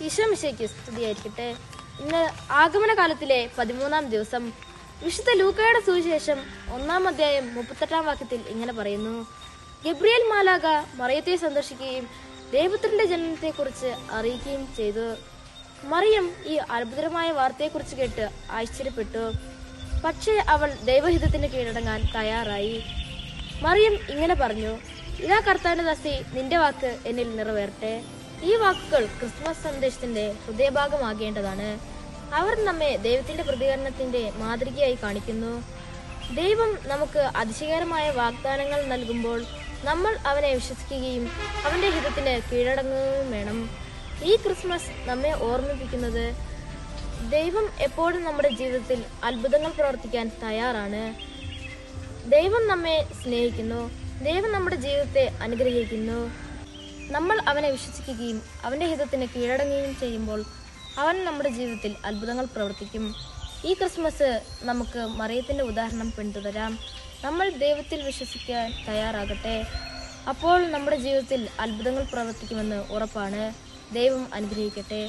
ഈശോമിശിഹായ്ക്ക് സ്തുതിയായിരിക്കട്ടെ. ഇന്ന് ആഗമനകാലത്തിലെ 13-ാം ദിവസം. വിശുദ്ധ ലൂക്കായുടെ സുവിശേഷം 1-ാം അധ്യായം 38-ാം വാക്യത്തിൽ ഇങ്ങനെ പറയുന്നു: ഗബ്രിയേൽ മാലാഖ മറിയത്തെ സന്ദർശിക്കുകയും ദൈവപുത്രന്റെ ജനനത്തെക്കുറിച്ച് അറിയിക്കുകയും ചെയ്തു. മറിയം ഈ അത്ഭുതകരമായ വാർത്തയെക്കുറിച്ച് കേട്ട് ആശ്ചര്യപ്പെട്ടു. പക്ഷേ അവൾ ദൈവഹിതത്തിന് കീഴടങ്ങാൻ തയ്യാറായി. മറിയം ഇങ്ങനെ പറഞ്ഞു: ഇതാ കർത്താവിന്റെ ദാസി, നിന്റെ വാക്ക് എന്നിൽ നിറവേറട്ടെ. ഈ വാക്കുകൾ ക്രിസ്മസ് സന്ദേശത്തിന്റെ ഹൃദയഭാഗമാകേണ്ടതാണ്. അവർ നമ്മെ ദൈവത്തിന്റെ പ്രതികരണത്തിന്റെ മാതൃകയായി കാണിക്കുന്നു. ദൈവം നമുക്ക് അതിശയകരമായ വാഗ്ദാനങ്ങൾ നൽകുമ്പോൾ നമ്മൾ അവനെ വിശ്വസിക്കുകയും അവന്റെ ഹിതത്തിന് കീഴടങ്ങുകയും വേണം. ഈ ക്രിസ്മസ് നമ്മെ ഓർമ്മിപ്പിക്കുന്നത് ദൈവം എപ്പോഴും നമ്മുടെ ജീവിതത്തിൽ അത്ഭുതങ്ങൾ പ്രവർത്തിക്കാൻ തയ്യാറാണ്. ദൈവം നമ്മെ സ്നേഹിക്കുന്നു. ദൈവം നമ്മുടെ ജീവിതത്തെ അനുഗ്രഹിക്കുന്നു. നമ്മൾ അവനെ വിശ്വസിക്കുകയും അവന്റെ ഹിതത്തിന് കീഴടങ്ങുകയും ചെയ്യുമ്പോൾ അവൻ നമ്മുടെ ജീവിതത്തിൽ അത്ഭുതങ്ങൾ പ്രവർത്തിക്കും. ഈ ക്രിസ്മസ് നമുക്ക് മറിയത്തിന്റെ ഉദാഹരണം പിന്തുടരാം. നമ്മൾ ദൈവത്തിൽ വിശ്വസിക്കാൻ തയ്യാറാകട്ടെ. അപ്പോൾ നമ്മുടെ ജീവിതത്തിൽ അത്ഭുതങ്ങൾ പ്രവർത്തിക്കുമെന്ന് ഉറപ്പാണ്. ദൈവം അനുഗ്രഹിക്കട്ടെ.